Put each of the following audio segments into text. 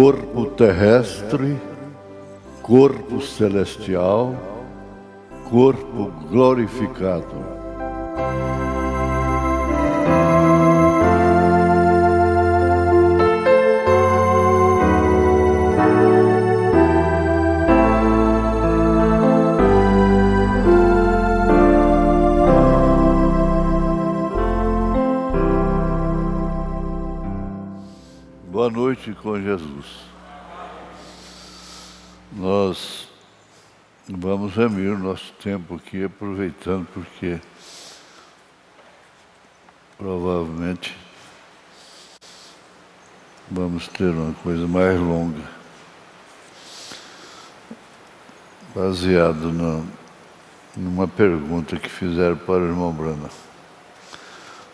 corpo terrestre, corpo celestial, corpo glorificado. Boa noite com Jesus. Nós vamos remir o nosso tempo aqui, aproveitando porque provavelmente vamos ter uma coisa mais longa, baseado numa pergunta que fizeram para o irmão Brana.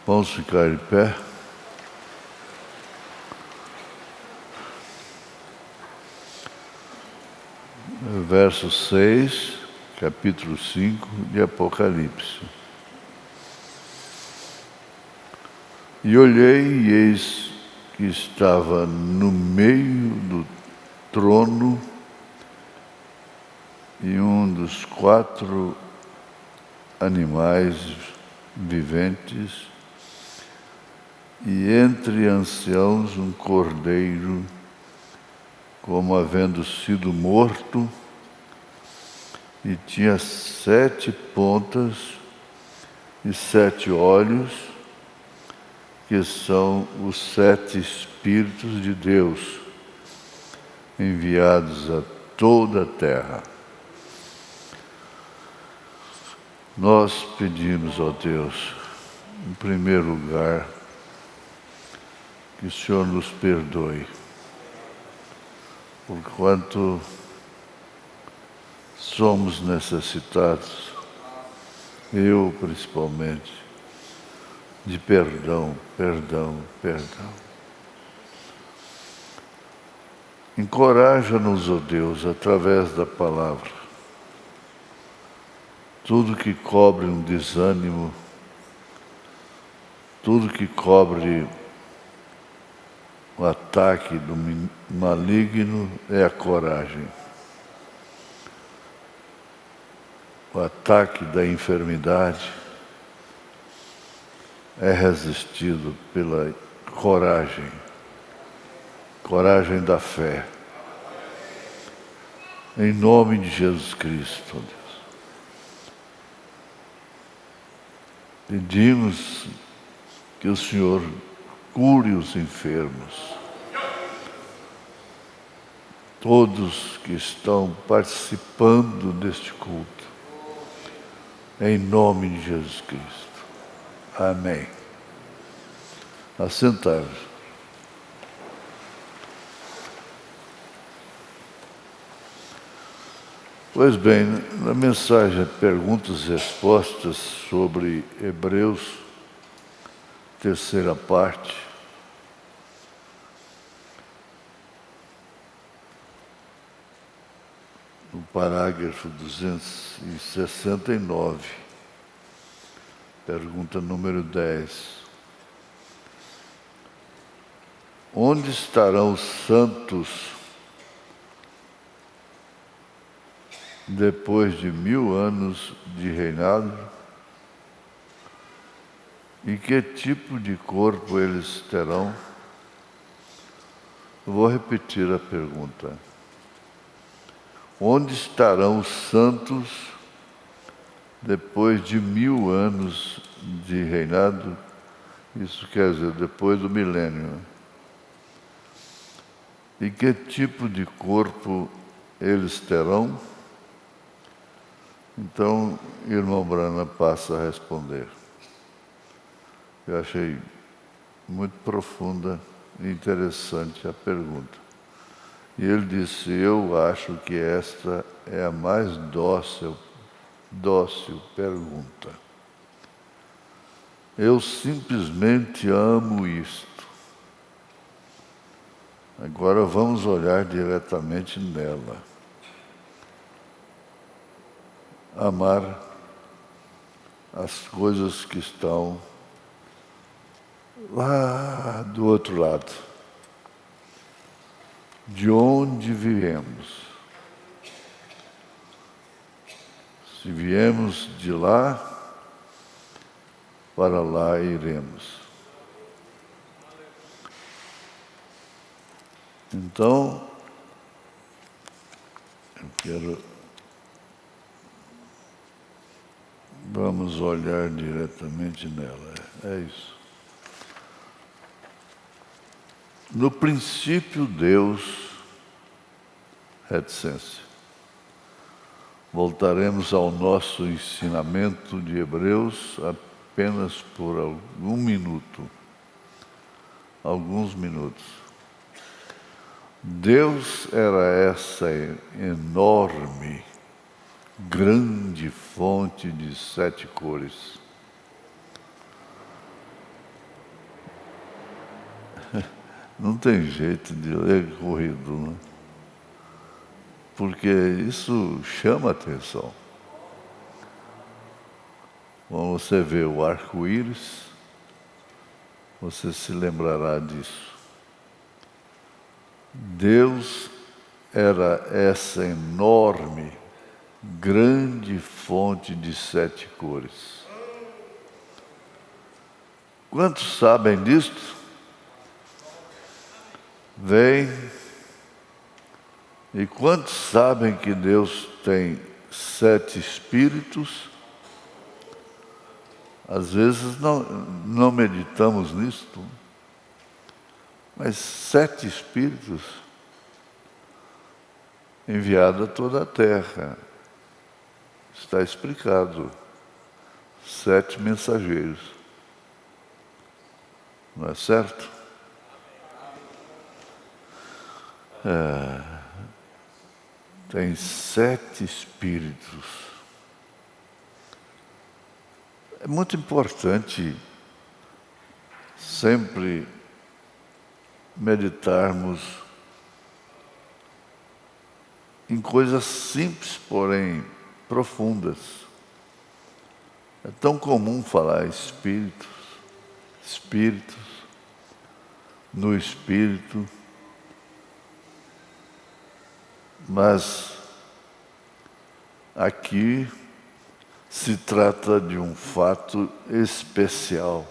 Vamos ficar de pé. Verso 6, capítulo 5 de Apocalipse. E olhei, e eis que estava no meio do trono e um dos 4 animais viventes, e entre anciãos um cordeiro, como havendo sido morto, e tinha 7 pontas e 7 olhos, que são os 7 Espíritos de Deus, enviados a toda a terra. Nós pedimos, ó Deus, em primeiro lugar, que o Senhor nos perdoe, porquanto somos necessitados, eu principalmente, de perdão. Encoraja-nos, ó Deus, através da palavra. Tudo que cobre um desânimo, tudo que cobre o ataque do maligno é a coragem. O ataque da enfermidade é resistido pela coragem da fé. Em nome de Jesus Cristo, ó Deus. Pedimos que o Senhor cure os enfermos, todos que estão participando deste culto, em nome de Jesus Cristo. Amém. Assentar-vos. Pois bem, na mensagem Perguntas e Respostas sobre Hebreus, terceira parte, no parágrafo 269, pergunta número 10. Onde estarão os santos depois de 1000 anos de reinado? E que tipo de corpo eles terão? Vou repetir a pergunta. Onde estarão os santos depois de 1000 anos de reinado? Isso quer dizer, depois do milênio. E que tipo de corpo eles terão? Então, irmão Brana passa a responder. Eu achei muito profunda e interessante a pergunta. E ele disse, eu acho que esta é a mais dócil pergunta. Eu simplesmente amo isto. Agora vamos olhar diretamente nela. Amar as coisas que estão lá do outro lado. de onde viemos. Se viemos de lá, para lá iremos. Então, vamos olhar diretamente nela. É isso. No princípio, Deus, reticência. Voltaremos ao nosso ensinamento de Hebreus apenas por alguns minutos. Deus era essa enorme, grande fonte de 7 cores. Não tem jeito de ler corrido, né? Porque isso chama atenção. Quando você vê o arco-íris, você se lembrará disso. Deus era essa enorme, grande fonte de 7 cores. Quantos sabem disto? Vem. E quantos sabem que Deus tem 7 espíritos? Às vezes não meditamos nisto, mas 7 espíritos enviados a toda a terra. Está explicado. 7 mensageiros. Não é certo? Tem 7 espíritos. É muito importante sempre meditarmos em coisas simples, porém profundas. É tão comum falar espíritos, no espírito, mas aqui se trata de um fato especial.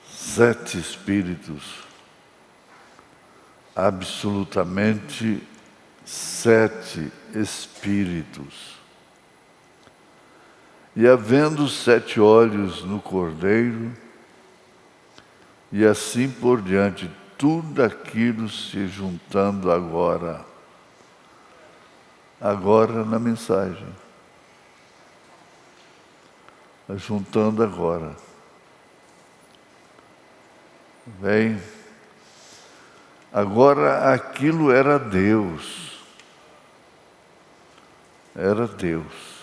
7 espíritos, absolutamente 7 espíritos. E havendo 7 olhos no Cordeiro, e assim por diante, tudo aquilo se juntando agora na mensagem. Juntando agora. Bem, agora aquilo era Deus. Era Deus.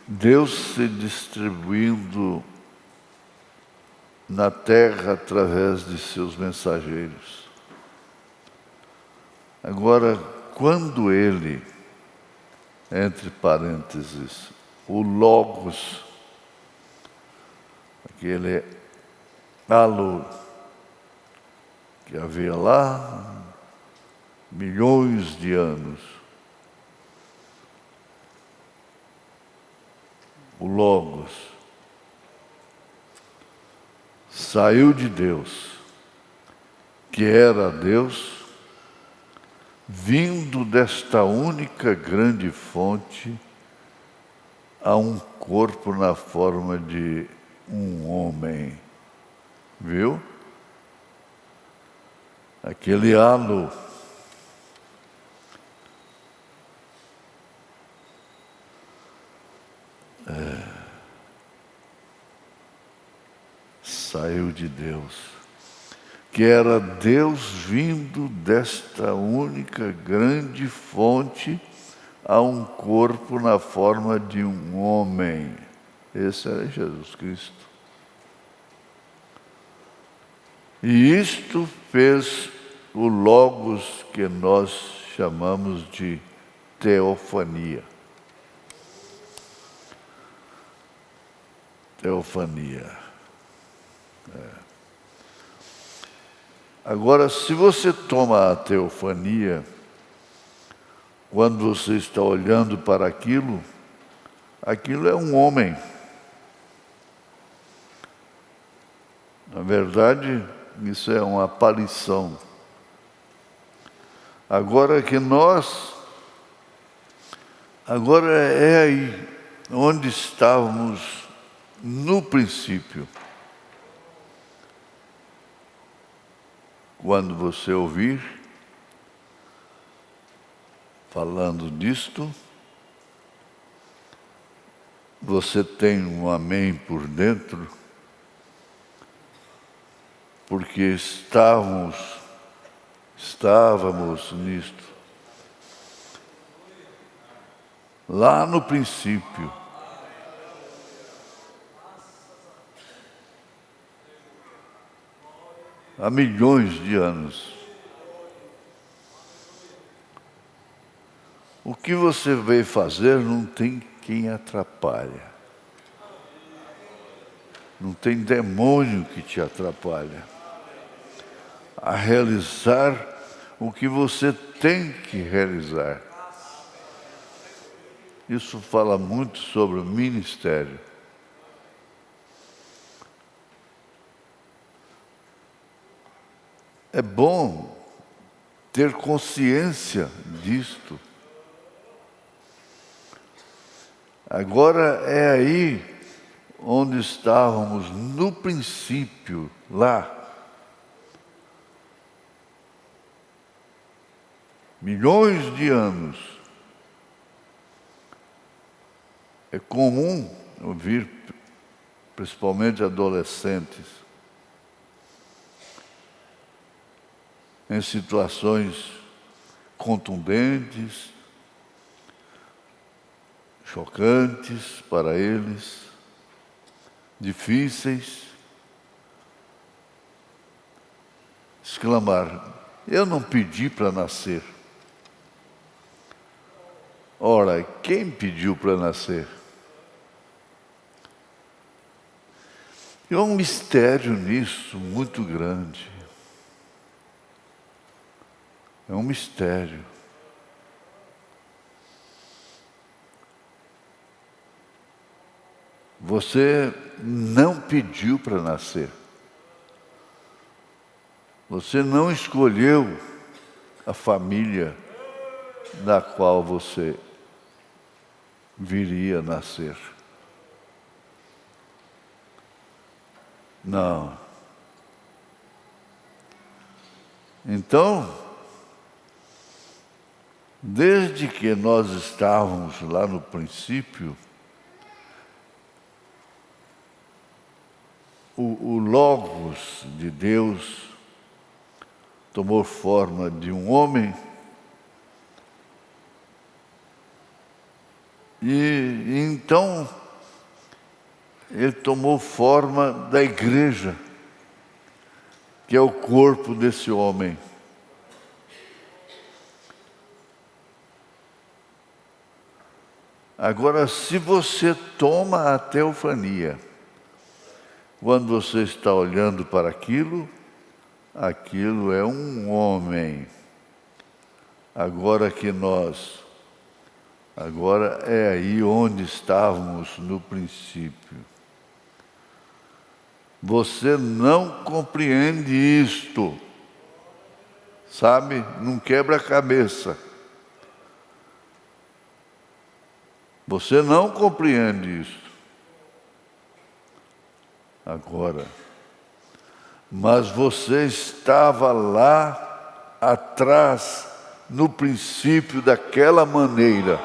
Deus se distribuindo na terra através de seus mensageiros. Agora, quando ele, entre parênteses, o Logos, aquele halo que havia lá milhões de anos, o Logos, saiu de Deus, que era Deus, vindo desta única grande fonte a um corpo na forma de um homem. Viu? Aquele halo. Saiu de Deus, que era Deus vindo desta única grande fonte a um corpo na forma de um homem. Esse era Jesus Cristo. E isto fez o Logos que nós chamamos de teofania. Teofania. Agora, se você toma a teofania, quando você está olhando para aquilo, aquilo é um homem. Na verdade, isso é uma aparição. Agora é aí onde estávamos no princípio. Quando você ouvir falando disto, você tem um amém por dentro, porque estávamos nisto. Lá no princípio. Há milhões de anos. O que você veio fazer não tem quem atrapalha. Não tem demônio que te atrapalha a realizar o que você tem que realizar. Isso fala muito sobre o ministério. É bom ter consciência disto. Agora é aí onde estávamos no princípio, lá. Milhões de anos. É comum ouvir, principalmente adolescentes, em situações contundentes, chocantes para eles, difíceis, exclamar: eu não pedi para nascer. Ora, quem pediu para nascer? E há um mistério nisso muito grande. É um mistério. Você não pediu para nascer. Você não escolheu a família da qual você viria a nascer. Não. Então, desde que nós estávamos lá no princípio, o Logos de Deus tomou forma de um homem e então ele tomou forma da igreja, que é o corpo desse homem. Agora, se você toma a teofania, quando você está olhando para aquilo, aquilo é um homem. Agora é aí onde estávamos no princípio. Você não compreende isto, sabe? Não quebra a cabeça. Você não compreende isso. Agora, mas você estava lá atrás, no princípio, daquela maneira.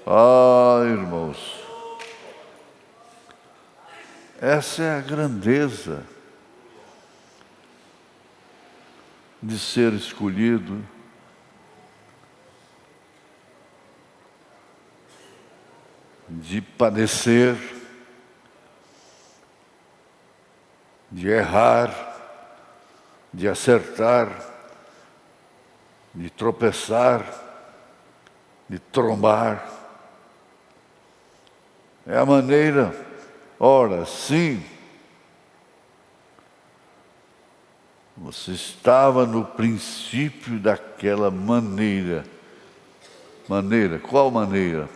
Ah, irmãos, essa é a grandeza de ser escolhido, de padecer, de errar, de acertar, de tropeçar, de trombar, É a maneira, ora, sim, você estava no princípio daquela maneira. Maneira, qual maneira?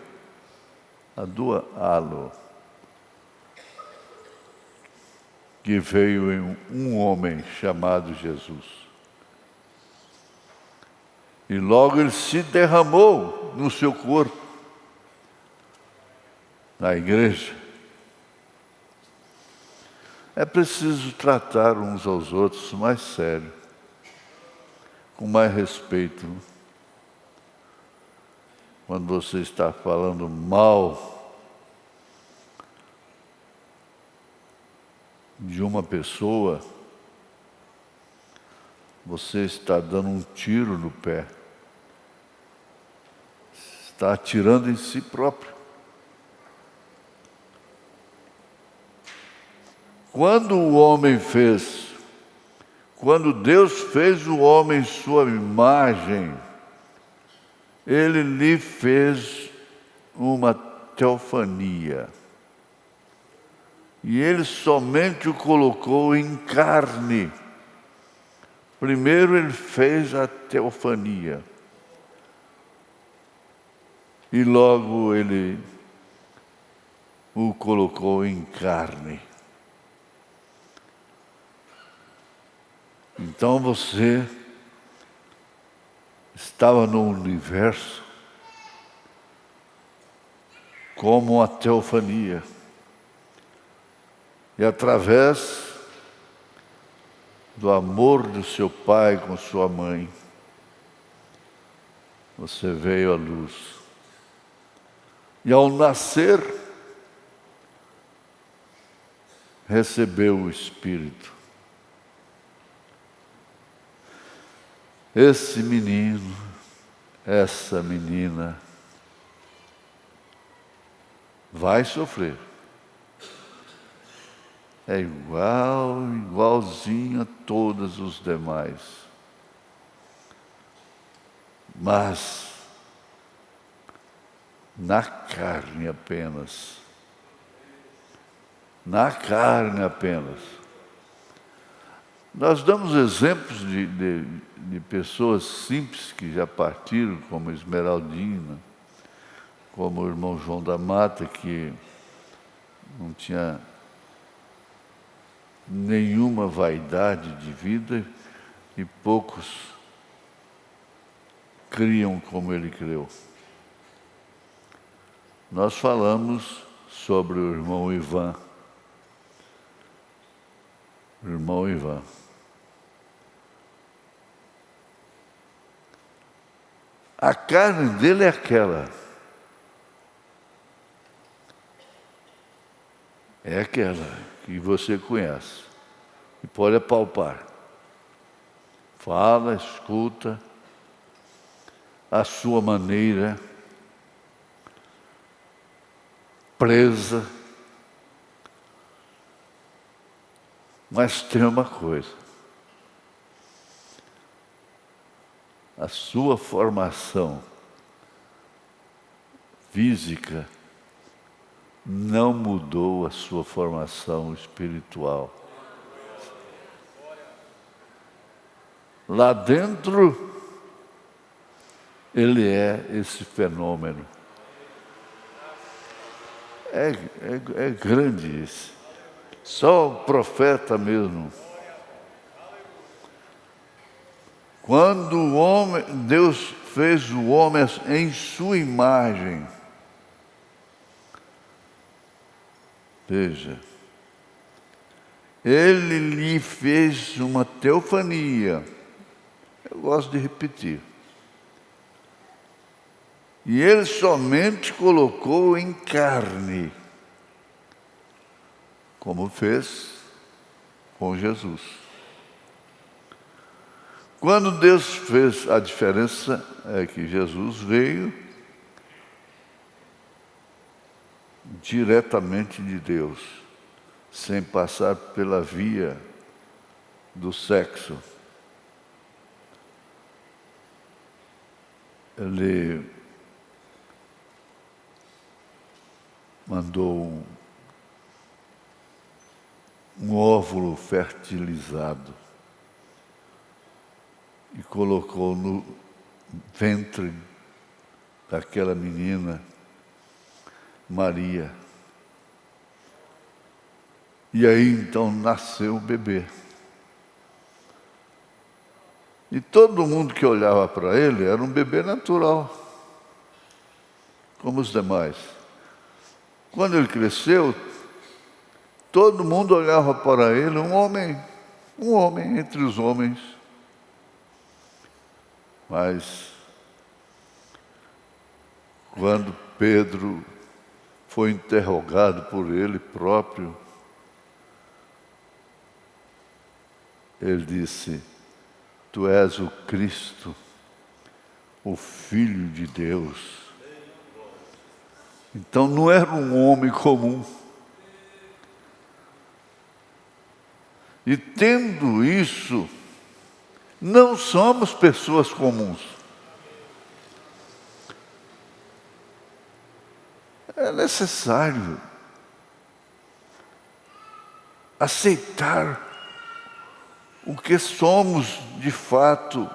A do halo, que veio em um homem chamado Jesus. E logo ele se derramou no seu corpo, na igreja. É preciso tratar uns aos outros mais sério, com mais respeito. Quando você está falando mal de uma pessoa, você está dando um tiro no pé. Está atirando em si próprio. Quando Deus fez o homem em sua imagem, Ele lhe fez uma teofania. E Ele somente o colocou em carne. Primeiro Ele fez a teofania. E logo Ele o colocou em carne. Então você estava no universo como uma teofania. E através do amor do seu pai com sua mãe, você veio à luz. E ao nascer, recebeu o Espírito. Esse menino, essa menina, vai sofrer. É igualzinho a todos os demais. Mas, na carne apenas. Na carne apenas. Nós damos exemplos de pessoas simples que já partiram, como Esmeraldina, como o irmão João da Mata, que não tinha nenhuma vaidade de vida e poucos criam como ele creu. Nós falamos sobre o irmão Ivan. O irmão Ivan. A carne dele é aquela. É aquela que você conhece e pode apalpar. Fala, escuta, a sua maneira, presa. Mas tem uma coisa. A sua formação física não mudou a sua formação espiritual. Lá dentro, ele é esse fenômeno. É grande isso. Só o profeta mesmo. Quando Deus fez o homem em sua imagem, veja, Ele lhe fez uma teofania. Eu gosto de repetir. E Ele somente colocou em carne, como fez com Jesus. Quando Deus fez a diferença, é que Jesus veio diretamente de Deus, sem passar pela via do sexo. Ele mandou um óvulo fertilizado e colocou no ventre daquela menina, Maria. E aí então nasceu o bebê. E todo mundo que olhava para ele era um bebê natural, como os demais. Quando ele cresceu, todo mundo olhava para ele, um homem entre os homens. Mas quando Pedro foi interrogado por ele próprio, ele disse: Tu és o Cristo, o Filho de Deus. Então não era um homem comum. E tendo isso, não somos pessoas comuns. É necessário aceitar o que somos de fato.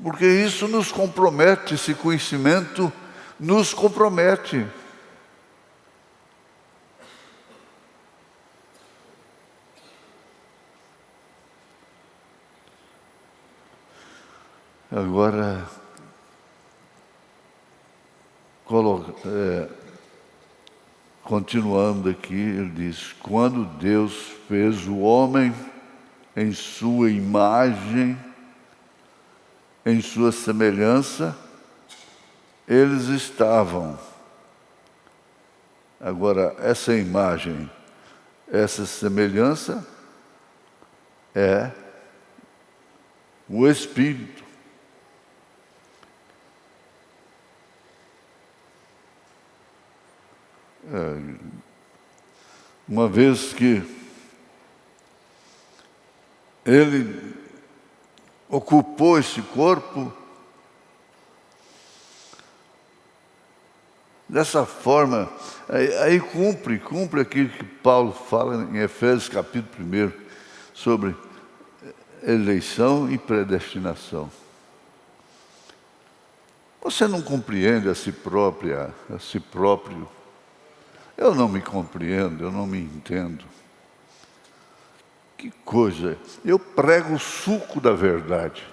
Porque isso nos compromete, esse conhecimento nos compromete. Agora, continuando aqui, ele diz: quando Deus fez o homem em sua imagem, em sua semelhança, eles estavam. Agora, essa imagem, essa semelhança é o Espírito. Uma vez que ele ocupou esse corpo, dessa forma, aí cumpre aquilo que Paulo fala em Efésios capítulo 1, sobre eleição e predestinação. Você não compreende a si próprio. Eu não me compreendo, eu não me entendo. Que coisa! Eu prego o suco da verdade.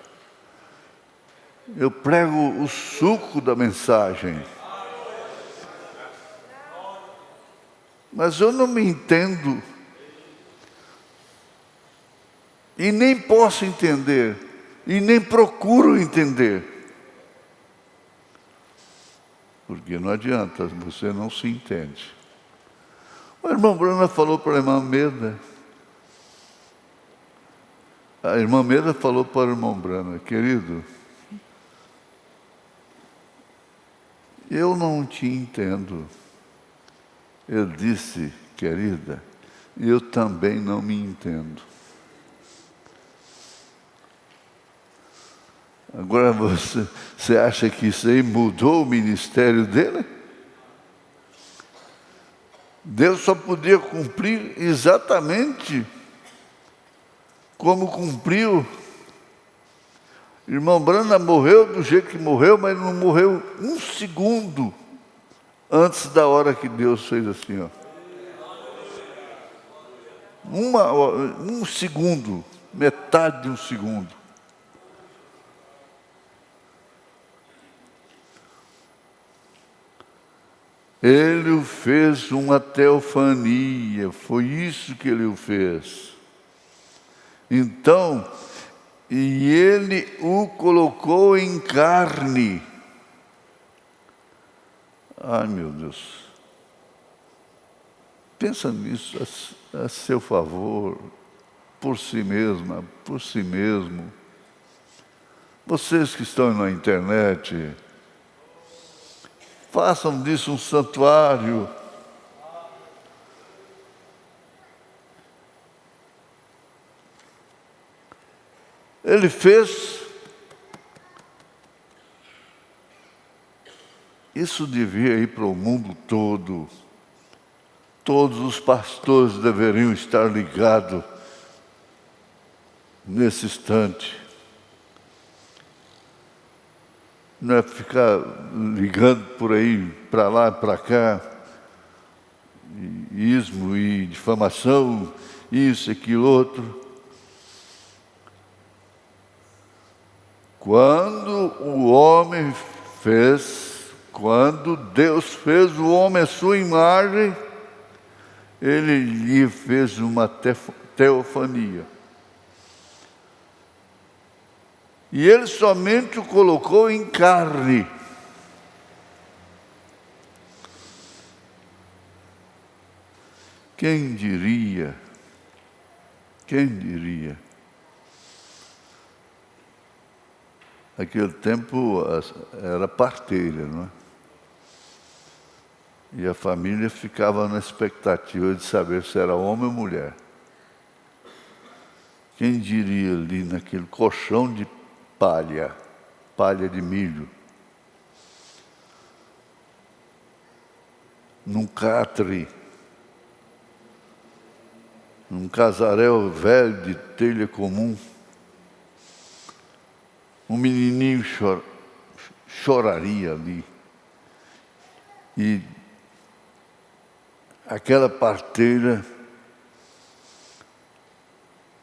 Eu prego o suco da mensagem. Mas eu não me entendo. E nem posso entender. E nem procuro entender. Porque não adianta, você não se entende. O irmão Brana falou para a irmã Meda. A irmã Meda falou para o irmão Brana: querido, eu não te entendo. Ele disse: querida, eu também não me entendo. Agora você acha que isso aí mudou o ministério dele? Deus só podia cumprir exatamente como cumpriu. Irmão Brana morreu do jeito que morreu, mas não morreu um segundo antes da hora que Deus fez assim, ó. Um segundo, metade de um segundo. Ele o fez uma teofania, foi isso que ele o fez. Então, e ele o colocou em carne. Ai, meu Deus. Pensa nisso a seu favor, por si mesma, por si mesmo. Vocês que estão na internet, façam disso um santuário. Ele fez Isso devia ir para o mundo todo. Todos os pastores deveriam estar ligados nesse instante. Não é ficar ligando por aí, para lá, para cá, ismo e difamação, isso, aquilo, outro. Quando Deus fez o homem à sua imagem, Ele lhe fez uma teofania. E Ele somente o colocou em carne. Quem diria? Quem diria? Naquele tempo era parteira, não é? E a família ficava na expectativa de saber se era homem ou mulher. Quem diria ali naquele colchão de palha de milho, num catre, num casarel velho de telha comum, um menininho choraria ali. E aquela parteira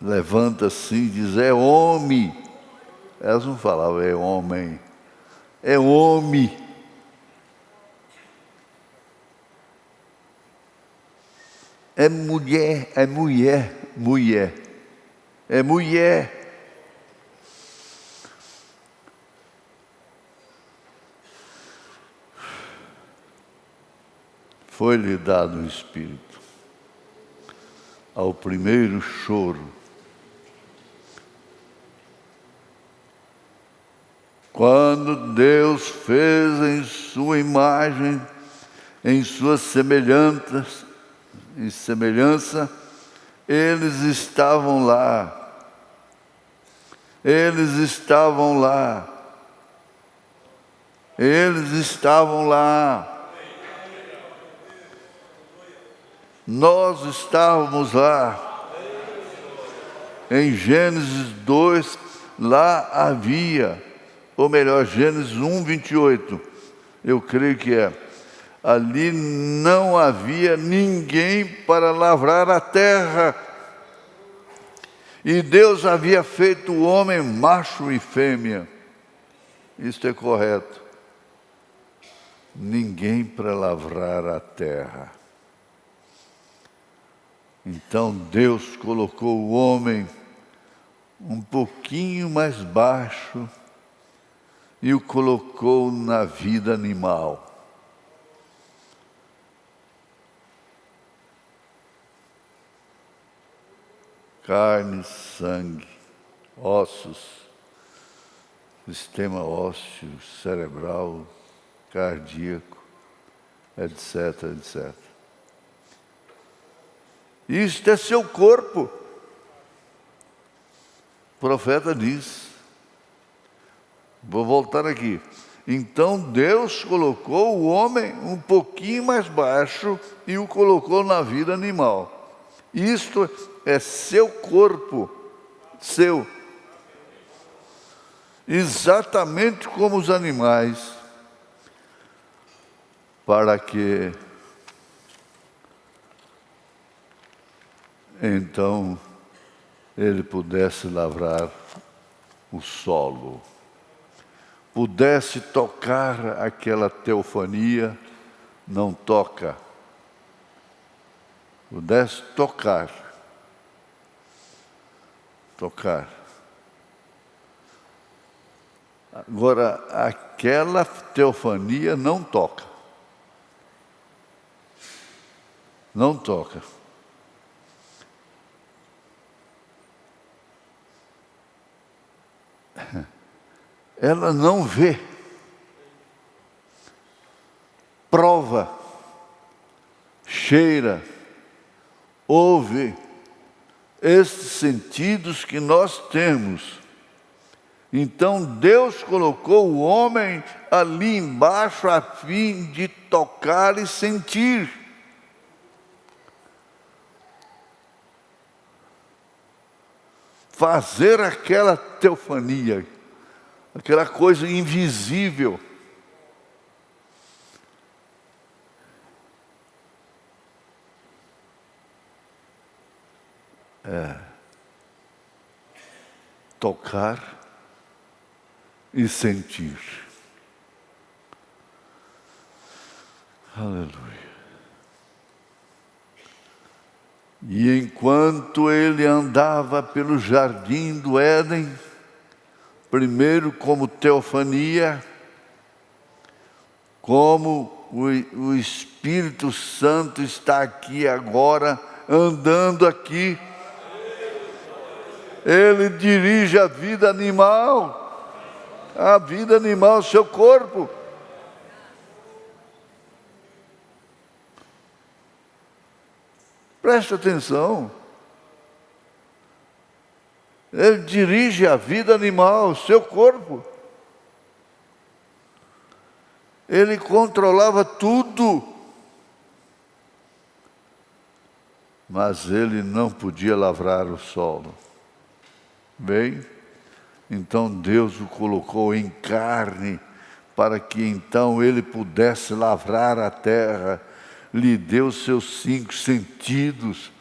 levanta assim e diz: é homem. Elas não falavam é homem, é homem. É mulher, é mulher, mulher, é mulher. Foi-lhe dado o Espírito. Ao primeiro choro, quando Deus fez em sua imagem, em sua semelhança, eles estavam lá. Eles estavam lá. Eles estavam lá. Nós estávamos lá. Em Gênesis 2, lá havia, ou melhor, Gênesis 1, 28, eu creio que é. Ali não havia ninguém para lavrar a terra. E Deus havia feito o homem macho e fêmea. Isto é correto. Ninguém para lavrar a terra. Então Deus colocou o homem um pouquinho mais baixo e o colocou na vida animal. Carne, sangue, ossos, sistema ósseo, cerebral, cardíaco, etc, etc. Isto é seu corpo. O profeta diz. Vou voltar aqui. Então Deus colocou o homem um pouquinho mais baixo e o colocou na vida animal. Isto é seu corpo, seu. Exatamente como os animais, para que então ele pudesse lavrar o solo, pudesse tocar aquela teofania, não toca, pudesse tocar. Agora, aquela teofania não toca. Não toca. Ela não vê, prova, cheira, ouve. Estes sentidos que nós temos, Então Deus colocou o homem ali embaixo a fim de tocar e sentir. Fazer aquela teofania, aquela coisa invisível. Tocar e sentir. Aleluia. E enquanto ele andava pelo jardim do Éden, primeiro como teofania, como o Espírito Santo está aqui agora, andando aqui, ele dirige a vida animal, seu corpo. Preste atenção. Ele dirige a vida animal, seu corpo. Ele controlava tudo. Mas ele não podia lavrar o solo. Bem, então Deus o colocou em carne, para que então ele pudesse lavrar a terra. Lhe deu seus 5 sentidos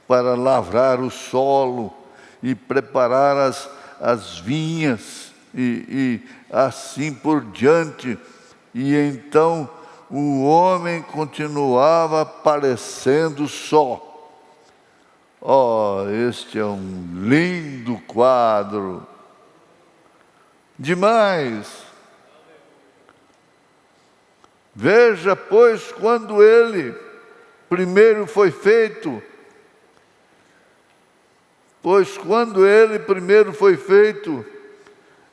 para lavrar o solo e preparar as vinhas e assim por diante. E então o homem continuava parecendo só. Este é um lindo quadro. Demais. Veja, pois, quando ele primeiro foi feito,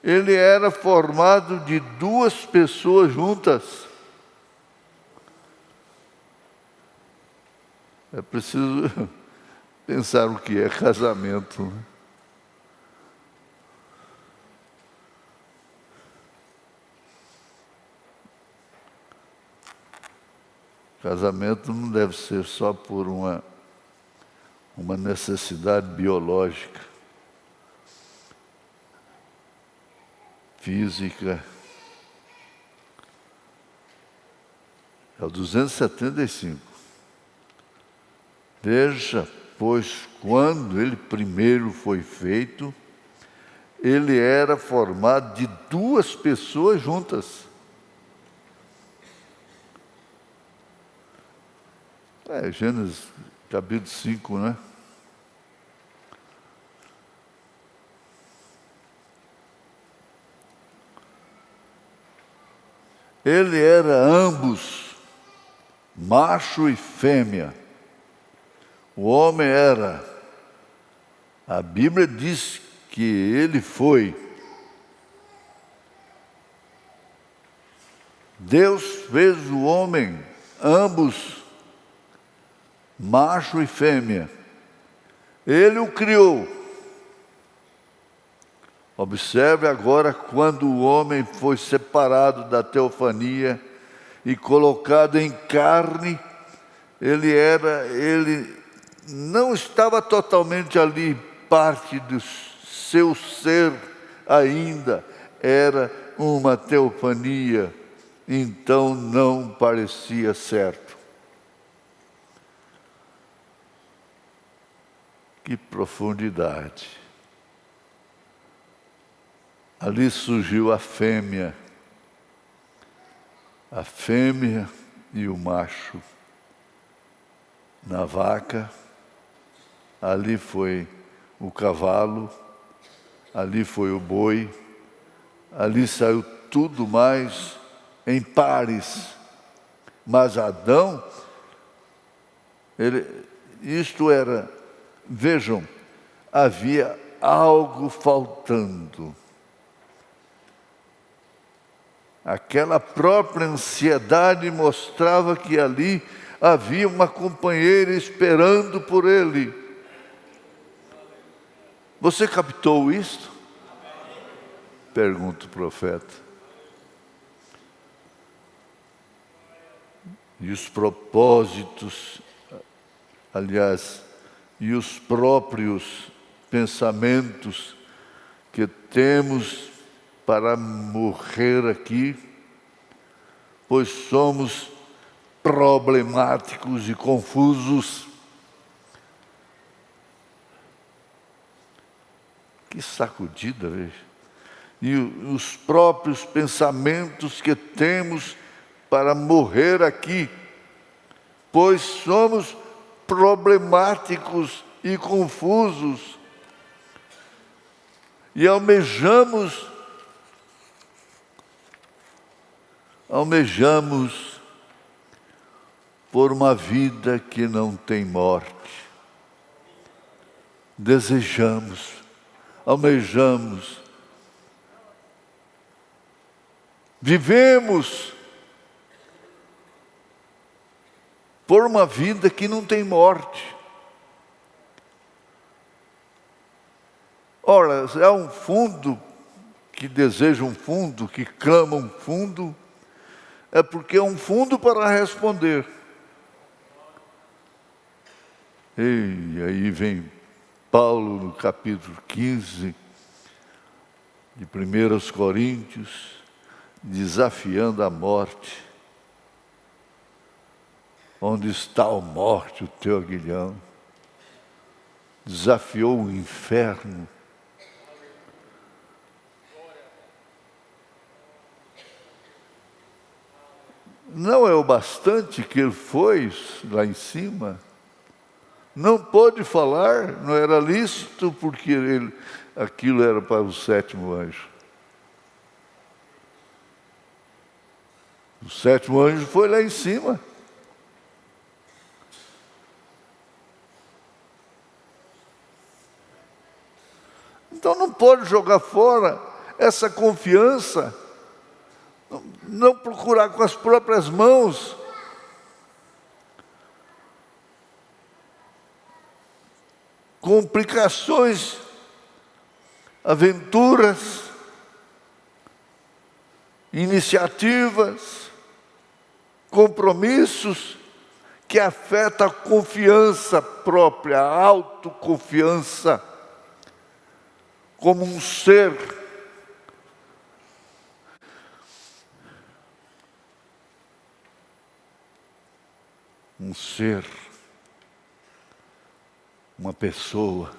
ele era formado de 2 pessoas juntas. É preciso pensar o que é casamento, né? Casamento não deve ser só por uma necessidade biológica, física. É o 275. Veja, pois, quando ele primeiro foi feito, ele era formado de 2 pessoas juntas. Gênesis capítulo 5, né? Ele era ambos, macho e fêmea. O homem era. A Bíblia diz que ele foi. Deus fez o homem, ambos, macho e fêmea. Ele o criou. Observe agora quando o homem foi separado da teofania e colocado em carne, ele não estava totalmente ali, parte do seu ser ainda, era uma teofania, então não parecia certo. Que profundidade! Ali surgiu a fêmea e o macho. Na vaca, ali foi o cavalo, ali foi o boi, ali saiu tudo mais em pares. Mas Adão, vejam, havia algo faltando. Aquela própria ansiedade mostrava que ali havia uma companheira esperando por ele. Você captou isto? Pergunta o profeta. E os propósitos, aliás, e os próprios pensamentos que temos para morrer aqui, pois somos problemáticos e confusos. Que sacudida, veja. E os próprios pensamentos que temos para morrer aqui, pois somos problemáticos e confusos. E almejamos por uma vida que não tem morte. Desejamos, almejamos, vivemos por uma vida que não tem morte. Ora, é um fundo que deseja um fundo, que clama um fundo, é porque é um fundo para responder. E aí vem Paulo no capítulo 15 de 1 Coríntios, desafiando a morte. Onde está a morte, o teu aguilhão? Desafiou o inferno. Não é o bastante que ele foi lá em cima? Não pôde falar, não era lícito, porque aquilo era para o sétimo anjo. O sétimo anjo foi lá em cima. Então não pode jogar fora essa confiança, não procurar com as próprias mãos. Complicações, aventuras, iniciativas, compromissos que afetam a confiança própria, a autoconfiança, como um ser uma pessoa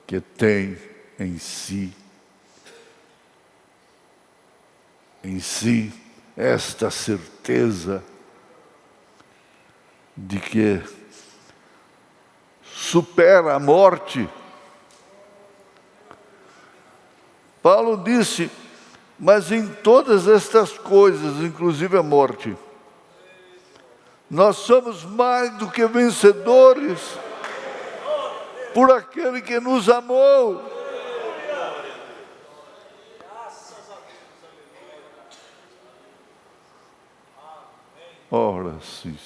que tem em si esta certeza de que supera a morte. Paulo disse, mas em todas estas coisas, inclusive a morte, nós somos mais do que vencedores por aquele que nos amou. Ora, sim.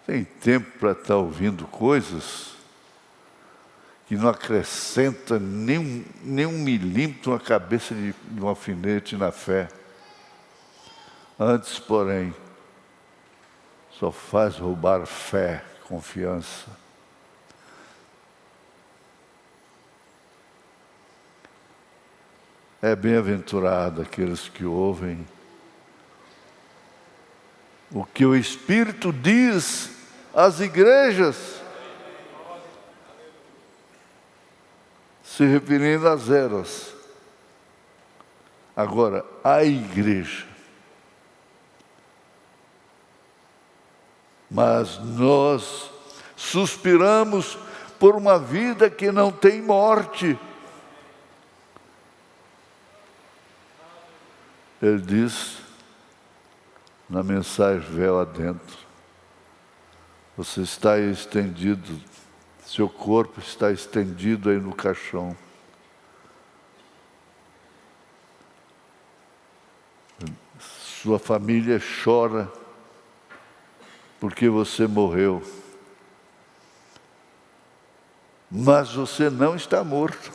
Tem tempo para estar ouvindo coisas que não acrescenta nem um milímetro na cabeça de um alfinete na fé. Antes, porém, só faz roubar fé, confiança. É bem-aventurado aqueles que ouvem o que o Espírito diz às igrejas, se referindo às eras. Agora, a igreja. Mas nós suspiramos por uma vida que não tem morte. Ele diz na mensagem Véu Adentro, você está aí estendido, seu corpo está estendido aí no caixão. Sua família chora porque você morreu. Mas você não está morto.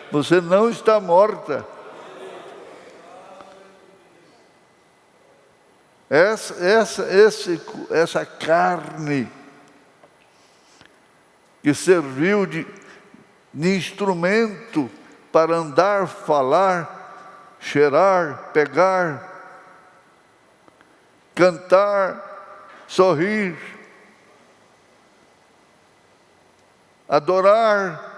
Você não está morta. Essa carne que serviu de instrumento para andar, falar, cheirar, pegar, cantar, sorrir, adorar,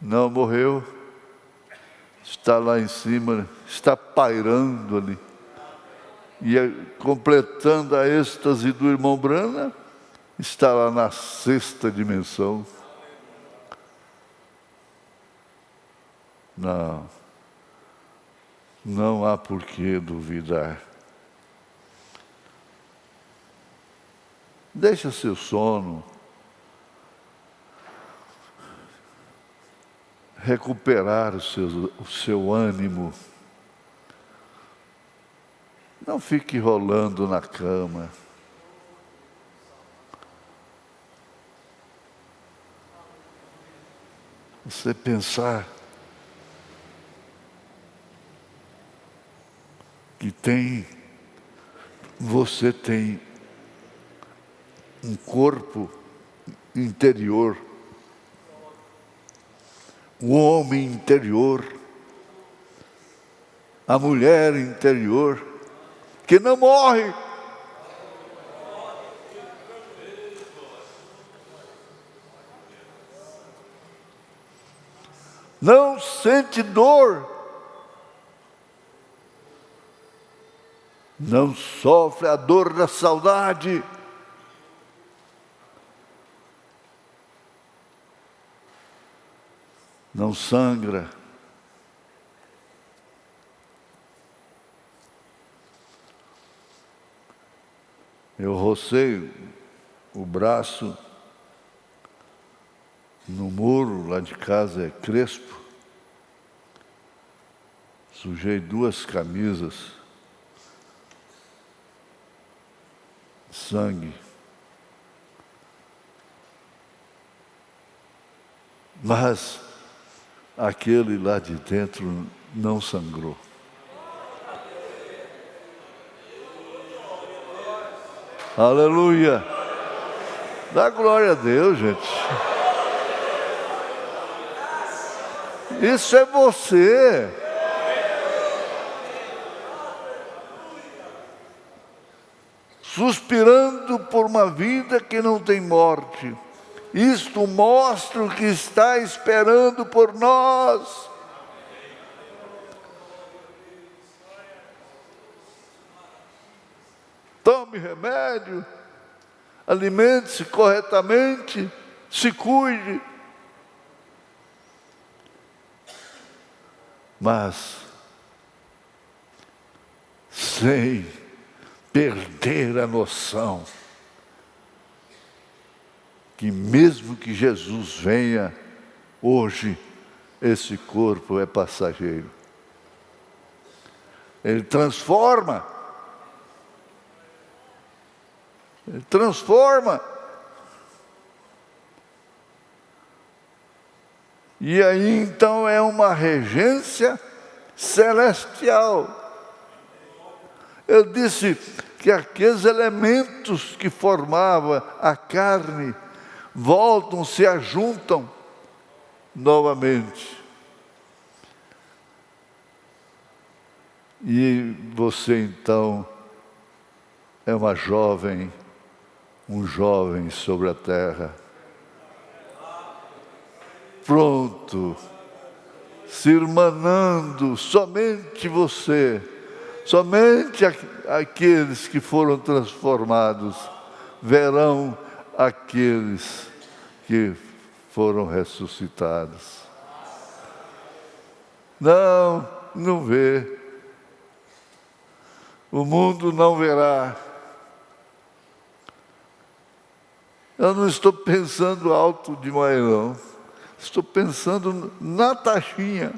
não morreu, está lá em cima, está pairando ali, e completando a êxtase do irmão Brana, está lá na sexta dimensão. Não há por que duvidar. Deixa seu sono, recuperar o seu ânimo. Não fique rolando na cama. Você pensar que você tem um corpo interior, o homem interior, a mulher interior, que não morre. Não sente dor, não sofre a dor da saudade, não sangra. Eu rocei o braço no muro lá de casa, é crespo, sujei 2 camisas, sangue. Mas aquele lá de dentro não sangrou. Aleluia! Dá glória a Deus, gente. Isso é você. Suspirando por uma vida que não tem morte. Isto mostra o que está esperando por nós. Tome remédio, alimente-se corretamente, se cuide. Mas, sem perder a noção que mesmo que Jesus venha hoje, esse corpo é passageiro. Ele transforma. Ele transforma. E aí então é uma regência celestial. Eu disse que aqueles elementos que formavam a carne voltam, se ajuntam novamente. E você então é uma jovem, um jovem sobre a terra, pronto, se irmanando, somente você, somente aqueles que foram transformados verão aqueles que foram ressuscitados. Não vê. O mundo não verá. Eu não estou pensando alto demais, não. Estou pensando na taxinha.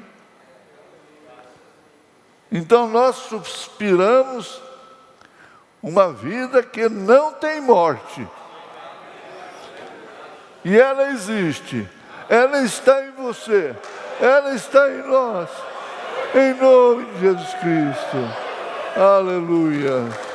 Então nós suspiramos Uma vida que não tem morte. E ela existe. Ela está em você. Ela está em nós. Em nome de Jesus Cristo. Aleluia.